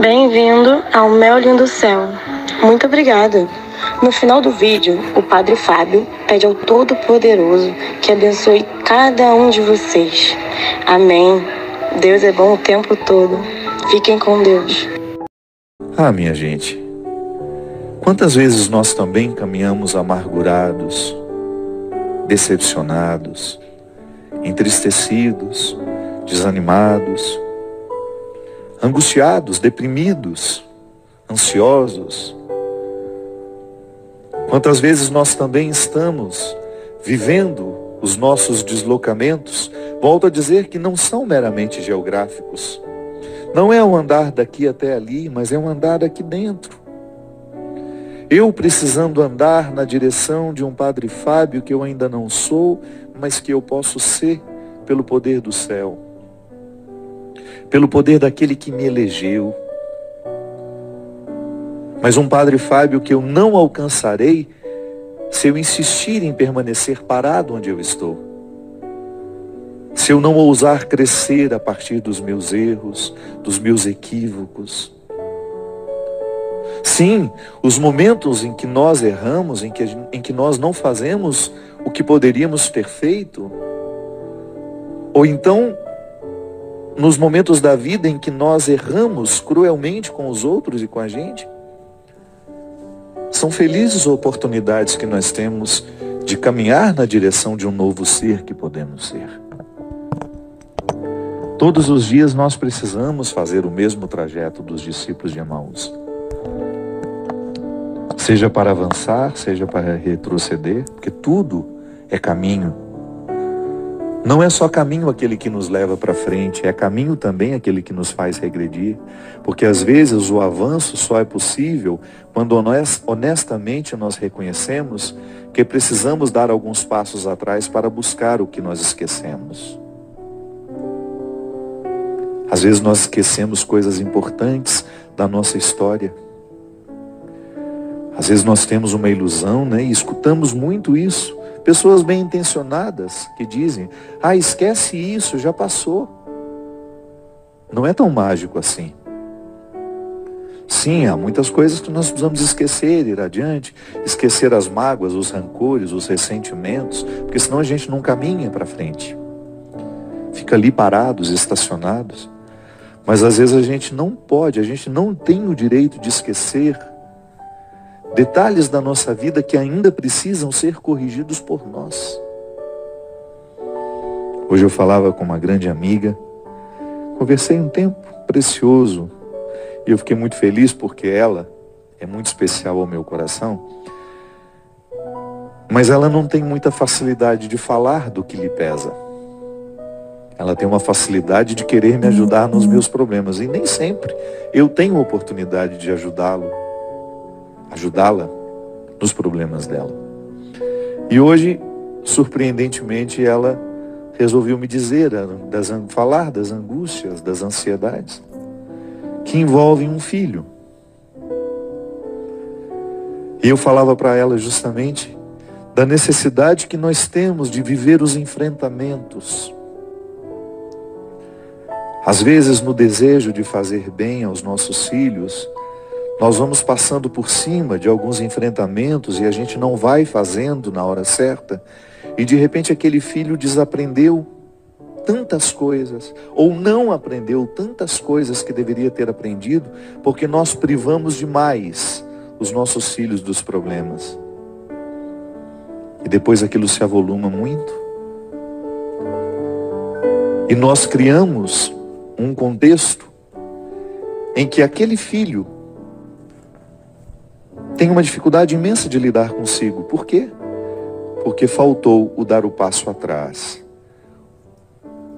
Bem-vindo ao Mel Lindo Céu. Muito obrigada. No final do vídeo, o Padre Fábio pede ao Todo-Poderoso que abençoe cada um de vocês. Amém. Deus é bom o tempo todo. Fiquem com Deus. Minha gente, quantas vezes nós também caminhamos amargurados, decepcionados, entristecidos, desanimados, angustiados, deprimidos, ansiosos. Quantas vezes nós também estamos vivendo os nossos deslocamentos, volto a dizer que não são meramente geográficos. Não é um andar daqui até ali, mas é um andar aqui dentro. Eu precisando andar na direção de um Padre Fábio que eu ainda não sou, mas que eu posso ser pelo poder do céu. Pelo poder daquele que me elegeu. Mas um Padre Fábio que eu não alcançarei se eu insistir em permanecer parado onde eu estou. Se eu não ousar crescer a partir dos meus erros, dos meus equívocos. Sim, os momentos em que nós erramos, em que nós não fazemos o que poderíamos ter feito, ou então nos momentos da vida em que nós erramos cruelmente com os outros e com a gente, são felizes oportunidades que nós temos de caminhar na direção de um novo ser que podemos ser. Todos os dias nós precisamos fazer o mesmo trajeto dos discípulos de Emaús. Seja para avançar, seja para retroceder, porque tudo é caminho. Não é só caminho aquele que nos leva para frente, é caminho também aquele que nos faz regredir. Porque às vezes o avanço só é possível quando honestamente nós reconhecemos que precisamos dar alguns passos atrás para buscar o que nós esquecemos. Às vezes nós esquecemos coisas importantes da nossa história. Às vezes nós temos uma ilusão, e escutamos muito isso. Pessoas bem intencionadas que dizem, esquece isso, já passou. Não é tão mágico assim. Sim, há muitas coisas que nós precisamos esquecer, ir adiante. Esquecer as mágoas, os rancores, os ressentimentos, porque senão a gente não caminha para frente. Fica ali parados, estacionados. Mas às vezes a gente não pode, a gente não tem o direito de esquecer detalhes da nossa vida que ainda precisam ser corrigidos por nós. Hoje eu falava com uma grande amiga, conversei um tempo precioso e eu fiquei muito feliz porque ela é muito especial ao meu coração, mas ela não tem muita facilidade de falar do que lhe pesa. Ela tem uma facilidade de querer me ajudar nos meus problemas. E nem sempre eu tenho a oportunidade de ajudá-la nos problemas dela. E hoje, surpreendentemente, ela resolveu me dizer, falar das angústias, das ansiedades, que envolvem um filho. E eu falava para ela justamente da necessidade que nós temos de viver os enfrentamentos. Às vezes, no desejo de fazer bem aos nossos filhos, nós vamos passando por cima de alguns enfrentamentos e a gente não vai fazendo na hora certa. E de repente aquele filho desaprendeu tantas coisas, ou não aprendeu tantas coisas que deveria ter aprendido, porque nós privamos demais os nossos filhos dos problemas. E depois aquilo se avoluma muito. E nós criamos um contexto em que aquele filho tem uma dificuldade imensa de lidar consigo. Por quê? Porque faltou o dar o passo atrás.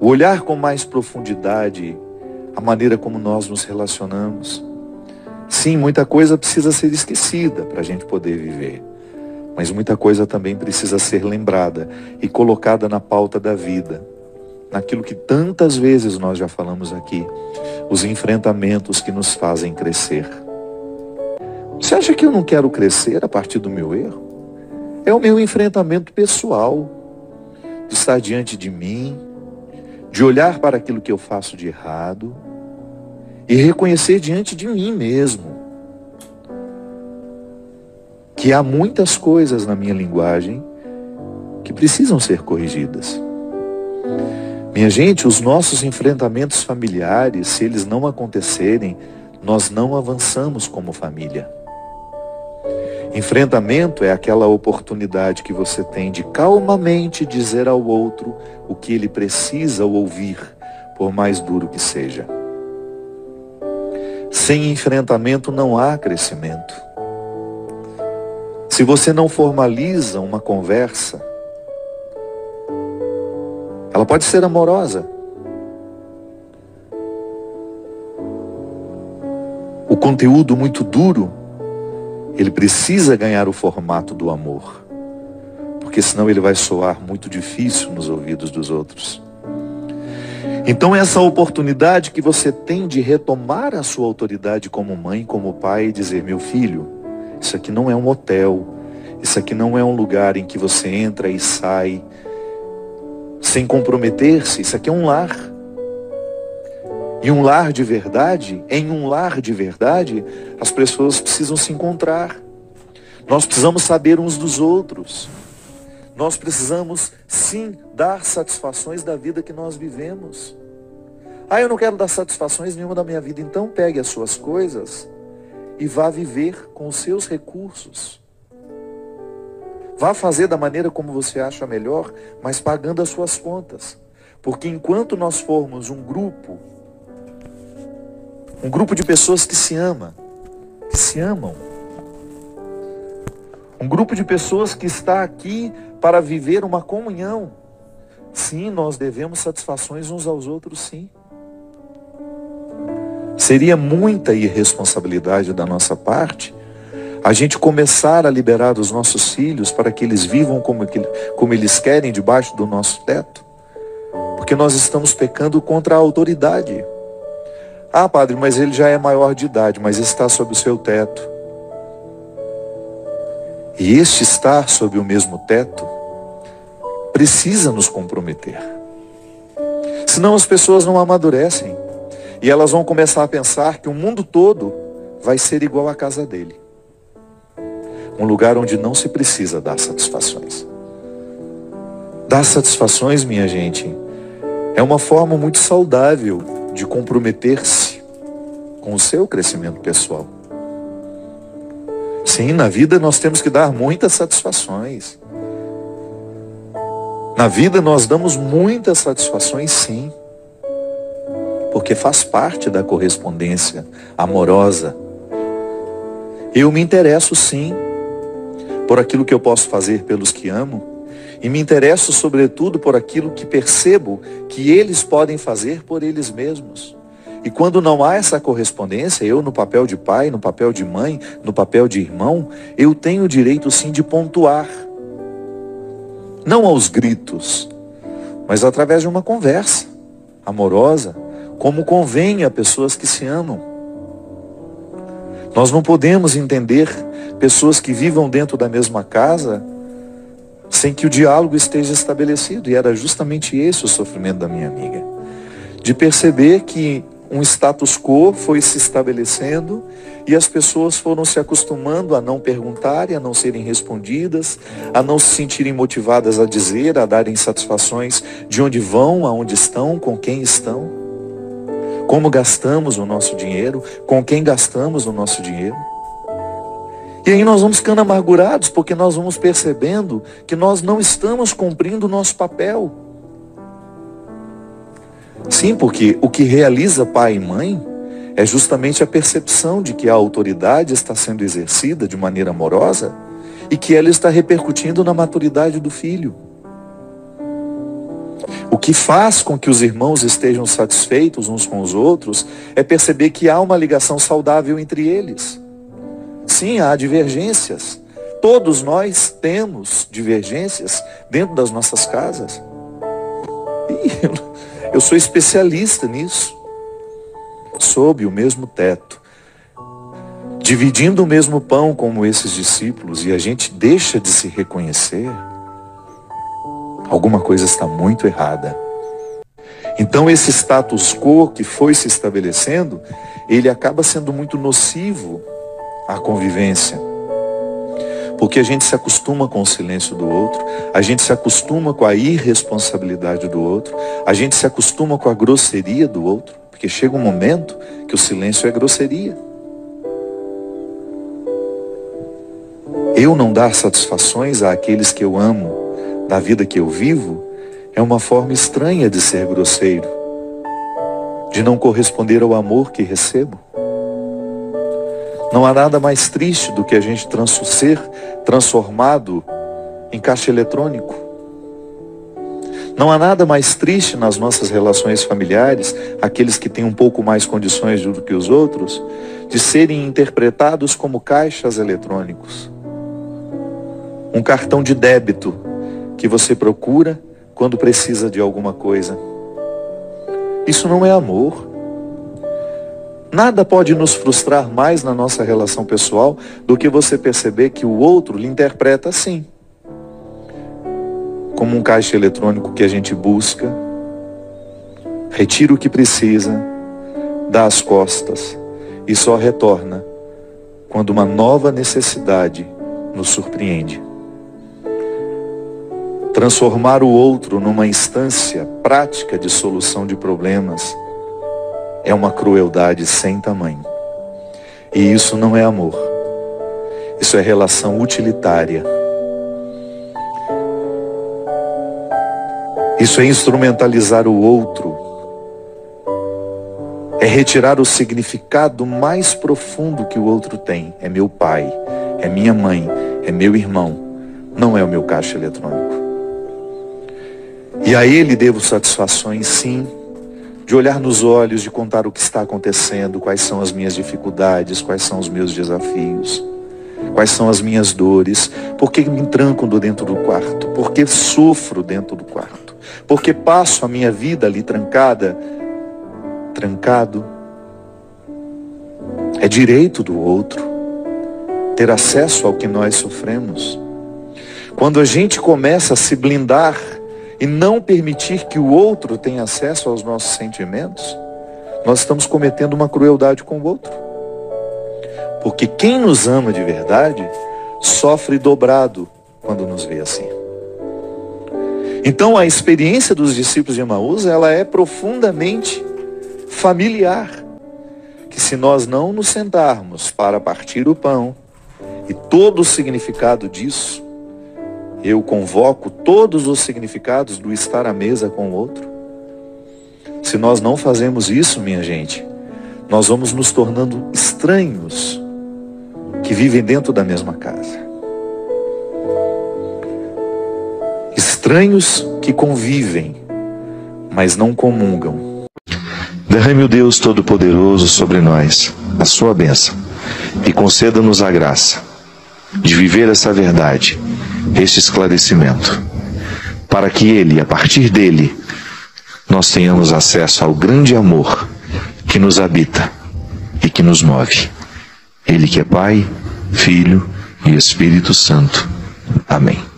O olhar com mais profundidade, a maneira como nós nos relacionamos. Sim, muita coisa precisa ser esquecida para a gente poder viver. Mas muita coisa também precisa ser lembrada e colocada na pauta da vida. Naquilo que tantas vezes nós já falamos aqui, os enfrentamentos que nos fazem crescer. Você acha que eu não quero crescer a partir do meu erro? É o meu enfrentamento pessoal, de estar diante de mim, de olhar para aquilo que eu faço de errado e reconhecer diante de mim mesmo que há muitas coisas na minha linguagem que precisam ser corrigidas. Minha gente, os nossos enfrentamentos familiares, se eles não acontecerem, nós não avançamos como família. Enfrentamento é aquela oportunidade que você tem de calmamente dizer ao outro o que ele precisa ouvir, por mais duro que seja. Sem enfrentamento não há crescimento. Se você não formaliza uma conversa, ela pode ser amorosa. O conteúdo muito duro, ele precisa ganhar o formato do amor, porque senão ele vai soar muito difícil nos ouvidos dos outros. Então essa oportunidade que você tem de retomar a sua autoridade como mãe, como pai, e dizer: meu filho, isso aqui não é um hotel, isso aqui não é um lugar em que você entra e sai sem comprometer-se, isso aqui é um lar. E um lar de verdade, em um lar de verdade, as pessoas precisam se encontrar. Nós precisamos saber uns dos outros. Nós precisamos, sim, dar satisfações da vida que nós vivemos. Ah, eu não quero dar satisfações nenhuma da minha vida. Então pegue as suas coisas e vá viver com os seus recursos. Vá fazer da maneira como você acha melhor, mas pagando as suas contas. Porque enquanto nós formos um grupo de pessoas que se amam, um grupo de pessoas que está aqui para viver uma comunhão, sim, nós devemos satisfações uns aos outros, sim. Seria muita irresponsabilidade da nossa parte a gente começar a liberar os nossos filhos para que eles vivam como eles querem debaixo do nosso teto, porque nós estamos pecando contra a autoridade. Ah, padre, mas ele já é maior de idade, mas está sob o seu teto. E este estar sob o mesmo teto precisa nos comprometer. Senão as pessoas não amadurecem e elas vão começar a pensar que o mundo todo vai ser igual à casa dele. Um lugar onde não se precisa dar satisfações. Dar satisfações, minha gente, é uma forma muito saudável de comprometer-se com o seu crescimento pessoal. Sim, na vida nós temos que dar muitas satisfações. Na vida nós damos muitas satisfações, sim, porque faz parte da correspondência amorosa. Eu me interesso, sim, por aquilo que eu posso fazer pelos que amo, e me interesso sobretudo por aquilo que percebo que eles podem fazer por eles mesmos. E quando não há essa correspondência, eu no papel de pai, no papel de mãe, no papel de irmão, eu tenho o direito sim de pontuar. Não aos gritos, mas através de uma conversa amorosa, como convém a pessoas que se amam. Nós não podemos entender pessoas que vivam dentro da mesma casa sem que o diálogo esteja estabelecido. E era justamente esse o sofrimento da minha amiga. De perceber que um status quo foi se estabelecendo e as pessoas foram se acostumando a não perguntarem, a não serem respondidas, a não se sentirem motivadas a dizer, a darem satisfações de onde vão, aonde estão, com quem estão, como gastamos o nosso dinheiro, com quem gastamos o nosso dinheiro. E aí nós vamos ficando amargurados porque nós vamos percebendo que nós não estamos cumprindo o nosso papel. Sim, porque o que realiza pai e mãe é justamente a percepção de que a autoridade está sendo exercida de maneira amorosa e que ela está repercutindo na maturidade do filho. O que faz com que os irmãos estejam satisfeitos uns com os outros é perceber que há uma ligação saudável entre eles. Sim, há divergências. Todos nós temos divergências dentro das nossas casas. Eu sou especialista nisso. Sob o mesmo teto, dividindo o mesmo pão como esses discípulos, e a gente deixa de se reconhecer, alguma coisa está muito errada. Então esse status quo que foi se estabelecendo, ele acaba sendo muito nocivo à convivência. Porque a gente se acostuma com o silêncio do outro, a gente se acostuma com a irresponsabilidade do outro, a gente se acostuma com a grosseria do outro, porque chega um momento que o silêncio é grosseria. Eu não dar satisfações àqueles que eu amo, da vida que eu vivo, é uma forma estranha de ser grosseiro, de não corresponder ao amor que recebo. Não há nada mais triste do que a gente ser transformado em caixa eletrônico. Não há nada mais triste nas nossas relações familiares, aqueles que têm um pouco mais condições do que os outros, de serem interpretados como caixas eletrônicos. Um cartão de débito que você procura quando precisa de alguma coisa. Isso não é amor. Nada pode nos frustrar mais na nossa relação pessoal do que você perceber que o outro lhe interpreta assim. Como um caixa eletrônico que a gente busca, retira o que precisa, dá as costas e só retorna quando uma nova necessidade nos surpreende. Transformar o outro numa instância prática de solução de problemas é uma crueldade sem tamanho. E isso não é amor. Isso é relação utilitária. Isso é instrumentalizar o outro. É retirar o significado mais profundo que o outro tem. É meu pai, é minha mãe, é meu irmão. Não é o meu caixa eletrônico. E a ele devo satisfações, sim, de olhar nos olhos, de contar o que está acontecendo, quais são as minhas dificuldades, quais são os meus desafios, quais são as minhas dores, por que me tranco dentro do quarto, por que sofro dentro do quarto, por que passo a minha vida ali trancado. É direito do outro ter acesso ao que nós sofremos. Quando a gente começa a se blindar e não permitir que o outro tenha acesso aos nossos sentimentos, nós estamos cometendo uma crueldade com o outro. Porque quem nos ama de verdade sofre dobrado quando nos vê assim. Então a experiência dos discípulos de Emaús, ela é profundamente familiar. Que se nós não nos sentarmos para partir o pão, e todo o significado disso, eu convoco todos os significados do estar à mesa com o outro. Se nós não fazemos isso, minha gente, nós vamos nos tornando estranhos que vivem dentro da mesma casa. Estranhos que convivem, mas não comungam. Derrame o Deus Todo-Poderoso sobre nós a sua bênção e conceda-nos a graça de viver essa verdade, este esclarecimento, para que Ele, a partir dele, nós tenhamos acesso ao grande amor que nos habita e que nos move. Ele que é Pai, Filho e Espírito Santo. Amém.